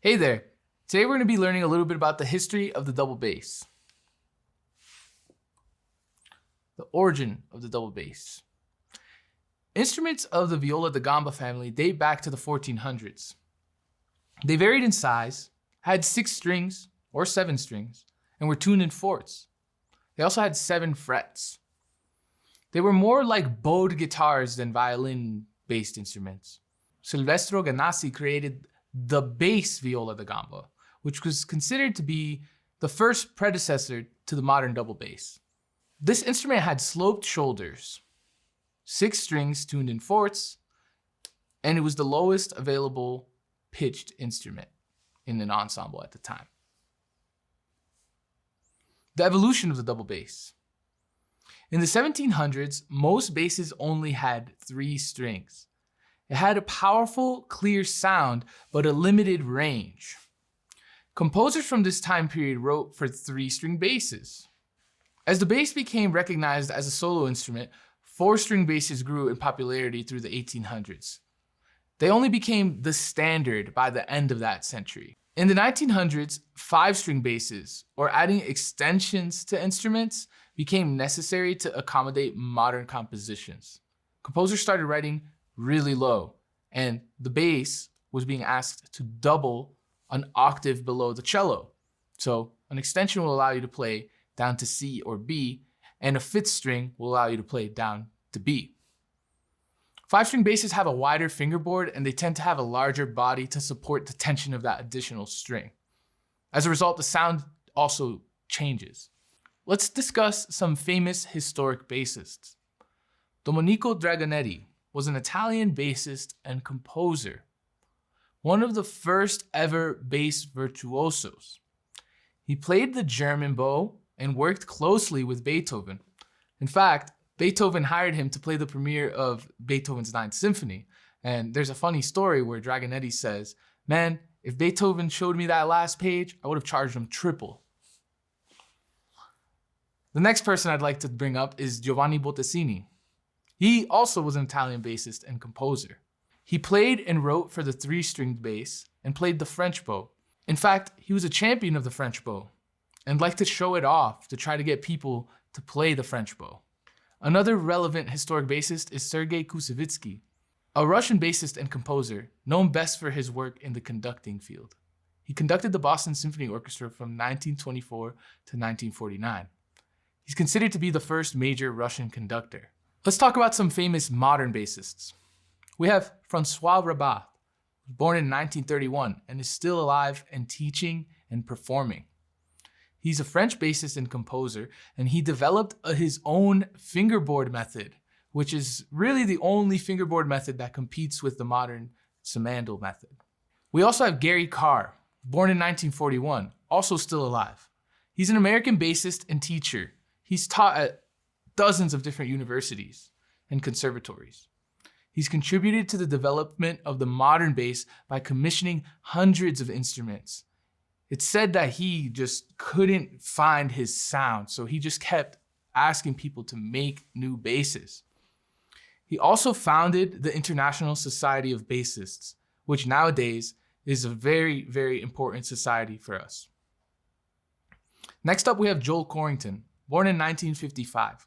Hey there! Today we're going to be learning a little bit about the history of the double bass. The origin of the double bass. Instruments of the viola da gamba family date back to the 1400s. They varied in size, had 6 strings or 7 strings, and were tuned in fourths. They also had 7 frets. They were more like bowed guitars than violin-based instruments. Silvestro Ganassi created the bass viola da gamba, which was considered to be the first predecessor to the modern double bass. This instrument had sloped shoulders, 6 strings tuned in fourths, and it was the lowest available pitched instrument in an ensemble at the time. The evolution of the double bass. In the 1700s, most basses only had 3 strings. It had a powerful, clear sound, but a limited range. Composers from this time period wrote for 3-string basses. As the bass became recognized as a solo instrument, 4-string basses grew in popularity through the 1800s. They only became the standard by the end of that century. In the 1900s, 5-string basses, or adding extensions to instruments, became necessary to accommodate modern compositions. Composers started writing really low, and the bass was being asked to double an octave below the cello. So an extension will allow you to play down to C or B, and a 5th string will allow you to play down to B. 5-string basses have a wider fingerboard, and they tend to have a larger body to support the tension of that additional string. As a result, the sound also changes. Let's discuss some famous historic bassists. Domenico Dragonetti was an Italian bassist and composer, one of the first ever bass virtuosos. He played the German bow and worked closely with Beethoven. In fact, Beethoven hired him to play the premiere of Beethoven's 9th Symphony. And there's a funny story where Dragonetti says, "Man, if Beethoven showed me that last page, I would have charged him triple." The next person I'd like to bring up is Giovanni Bottesini. He also was an Italian bassist and composer. He played and wrote for the 3-stringed bass and played the French bow. In fact, he was a champion of the French bow and liked to show it off to try to get people to play the French bow. Another relevant historic bassist is Sergei Koussevitzky, a Russian bassist and composer known best for his work in the conducting field. He conducted the Boston Symphony Orchestra from 1924 to 1949. He's considered to be the first major Russian conductor. Let's talk about some famous modern bassists. We have Francois Rabbath, born in 1931 and is still alive and teaching and performing. He's a French bassist and composer, and he developed his own fingerboard method, which is really the only fingerboard method that competes with the modern Simandl method. We also have Gary Carr, born in 1941, also still alive. He's an American bassist and teacher. He's taught at dozens of different universities and conservatories. He's contributed to the development of the modern bass by commissioning hundreds of instruments. It's said that he just couldn't find his sound, so he just kept asking people to make new basses. He also founded the International Society of Bassists, which nowadays is a very, very important society for us. Next up, we have Joel Corrington, born in 1955.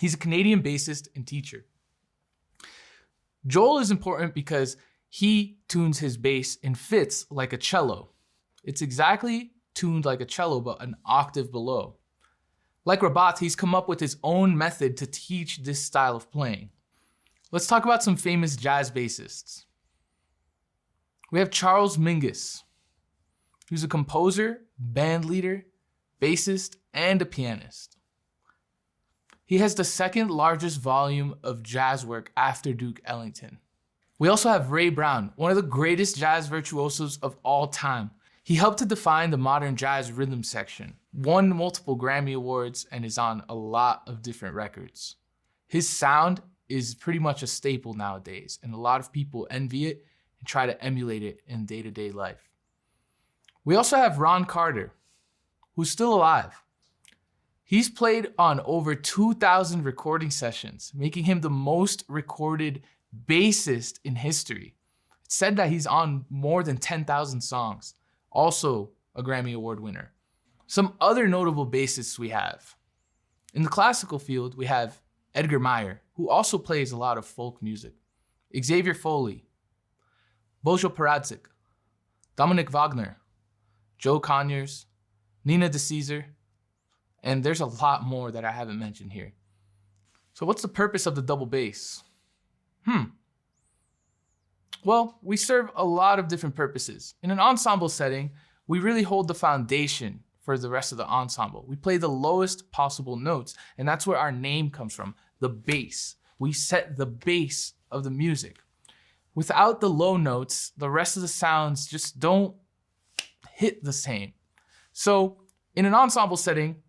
He's a Canadian bassist and teacher. Joel is important because he tunes his bass in fifths like a cello. It's exactly tuned like a cello, but an octave below. Like Rabbath, he's come up with his own method to teach this style of playing. Let's talk about some famous jazz bassists. We have Charles Mingus, who's a composer, band leader, bassist, and a pianist. He has the 2nd largest volume of jazz work after Duke Ellington. We also have Ray Brown, one of the greatest jazz virtuosos of all time. He helped to define the modern jazz rhythm section, won multiple Grammy Awards, and is on a lot of different records. His sound is pretty much a staple nowadays, and a lot of people envy it and try to emulate it in day-to-day life. We also have Ron Carter, who's still alive. He's played on over 2,000 recording sessions, making him the most recorded bassist in history. It's said that he's on more than 10,000 songs, also a Grammy Award winner. Some other notable bassists we have. In the classical field, we have Edgar Meyer, who also plays a lot of folk music, Xavier Foley, Bojo Paradzik, Dominic Wagner, Joe Conyers, Nina DeCesar, and there's a lot more that I haven't mentioned here. So what's the purpose of the double bass? Well, we serve a lot of different purposes. In an ensemble setting, we really hold the foundation for the rest of the ensemble. We play the lowest possible notes, and that's where our name comes from, the bass. We set the base of the music. Without the low notes, the rest of the sounds just don't hit the same. So in an ensemble setting,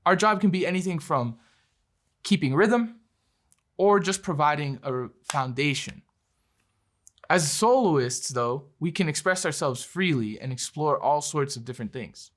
our job can be anything from keeping rhythm or just providing a foundation. As soloists, though, we can express ourselves freely and explore all sorts of different things.